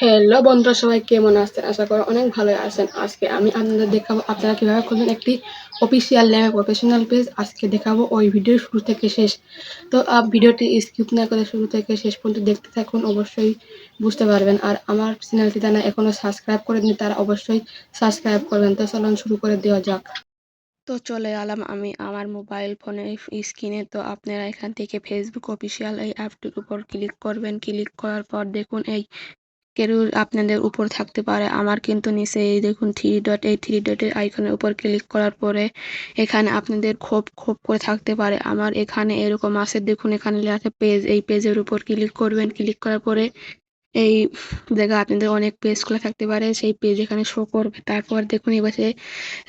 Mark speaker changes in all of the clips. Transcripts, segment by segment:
Speaker 1: Hello বন্ধুরা, সবাই কেমন আছেন? আশা করি অনেক ভালোই আছেন। আজকে আমি আপনাদের দেখাবো আপনারা কিভাবে খুলবেন একটি অফিসিয়াল নেমে প্রফেশনাল পেজ। আজকে দেখাবো ওই ভিডিও শুরু থেকে শেষ। তো ভিডিওটি স্কিপ না করে শুরু থেকে শেষ পর্যন্ত দেখতে থাকুন, অবশ্যই বুঝতে পারবেন। আর আমার চ্যানেলটি যারা এখনো সাবস্ক্রাইব করেননি তারা অবশ্যই সাবস্ক্রাইব করবেন। তো চলুন শুরু করে দেওয়া যাক। তো চলে এলাম আমি আমার মোবাইল ফোনের স্ক্রিনে। তো আপনারা এখান থেকে ফেসবুক অফিসিয়াল এই অ্যাপটির উপর ক্লিক করবেন। ক্লিক করার পর দেখুন এই কেউ আপনাদের উপর থাকতে পারে, আমার কিন্তু নিচে এই দেখুন থ্রি ডটের আইকনের উপর ক্লিক করার পরে এখানে আপনাদের খোপ খোপ করে থাকতে পারে। আমার এখানে এরকম আছে, দেখুন এখানে লেখা আছে পেজ। এই পেজের উপর ক্লিক করবেন। ক্লিক করার পরে এই জায়গায় আপনাদের অনেক পেজ খোলা থাকতে পারে, সেই পেজ এখানে শো করবে। তারপর দেখুন এই পাশে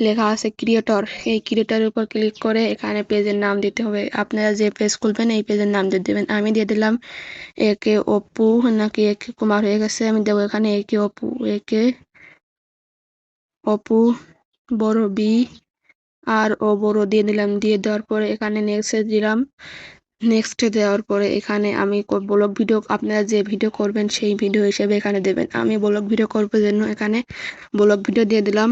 Speaker 1: লেখা আছে ক্রিয়েটর। এই ক্রিয়েটরের উপর ক্লিক করে এখানে পেজের নাম দিতে হবে। আপনারা যে পেজ খুলবেন এই পেজের নাম দিয়ে দেবেন। আমি দিয়ে দিলাম একে অপু, নাকি একে কুমার হয়ে গেছে, আমি দেবো এখানে একে অপু। একে অপু বড় বি আর ও বড় দিয়ে দিলাম। দিয়ে দেওয়ার পরে এখানে নেক্সট দিলাম। নেক্সট দেওয়ার পরে এখানে আমি ব্লগ ভিডিও, আপনারা যে ভিডিও করবেন সেই ভিডিও হিসেবে এখানে দেবেন। আমি ব্লগ ভিডিও করবো জন্য এখানে ব্লগ ভিডিও দিয়ে দিলাম।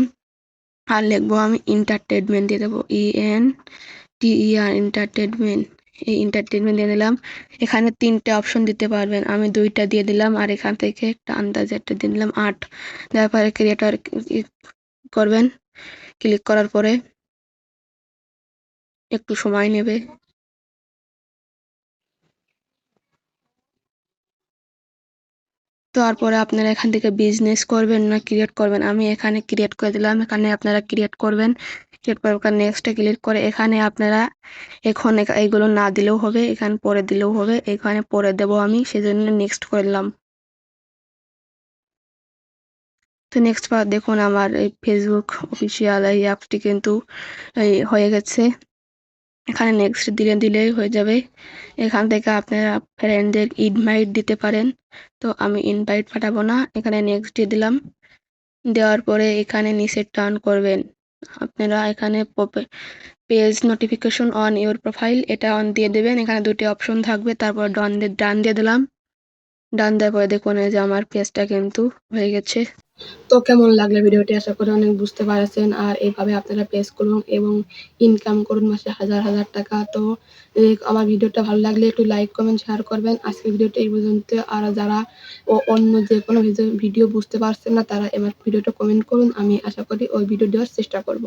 Speaker 1: আর লিখবো আমি এন্টারটেনমেন্ট দিয়ে দেবো, ENTER এন্টারটেনমেন্ট। এই এন্টারটেনমেন্ট দিয়ে দিলাম। এখানে 3টে অপশন দিতে পারবেন, আমি 2টা দিয়ে দিলাম। আর এখান থেকে একটা আন্দাজে একটা দিয়ে দিলাম 8। দেওয়ার পরে ক্রিয়েটর করবেন। ক্লিক করার পরে একটু সময় নেবে। তারপরে আপনারা এখান থেকে বিজনেস করবেন না ক্রিয়েট করবেন, আমি এখানে ক্রিয়েট করে দিলাম। এখানে আপনারা ক্রিয়েট করবেন। ক্রিয়েট করার নেক্সটে ক্লিক করে এখানে আপনারা এখন এইগুলো না দিলেও হবে, এখানে পরে দিলেও হবে। এখানে পরে দেবো আমি, সেজন্য নেক্সট করে দিলাম। তো নেক্সট বার দেখুন আমার এই ফেসবুক অফিসিয়াল এই অ্যাপটি কিন্তু এই হয়ে গেছে। এখানে নেক্সট দিলেই হয়ে যাবে। এখান থেকে আপনারা ফ্রেন্ডদের ইনভাইট দিতে পারেন। তো আমি ইনভাইট পাঠাবো না, এখানে নেক্সট দিয়ে দিলাম। দেওয়ার পরে এখানে নিচে টার্ন করবেন। আপনারা এখানে page notification on your profile এটা অন দিয়ে দেবেন। এখানে 2টি অপশন থাকবে। তারপর ডান দিয়ে দিলাম। ডান দেওয়ার পরে দেখুন এই যে আমার পেজটা কিন্তু হয়ে গেছে। তো কেমন লাগলো ভিডিওটি? আশা করি অনেক বুঝতে পারছেন। আর এইভাবে আপনারা পেজ করুন এবং ইনকাম করুন মাসে হাজার হাজার টাকা। তো আমার ভিডিওটা ভালো লাগলে একটু লাইক কমেন্ট শেয়ার করবেন। আজকের ভিডিওটা এই পর্যন্ত। আর যারা অন্য যে কোনো ভিডিও বুঝতে পারছেন না তারা আমার ভিডিওটা কমেন্ট করুন, আমি আশা করি ওই ভিডিও দেওয়ার চেষ্টা করব।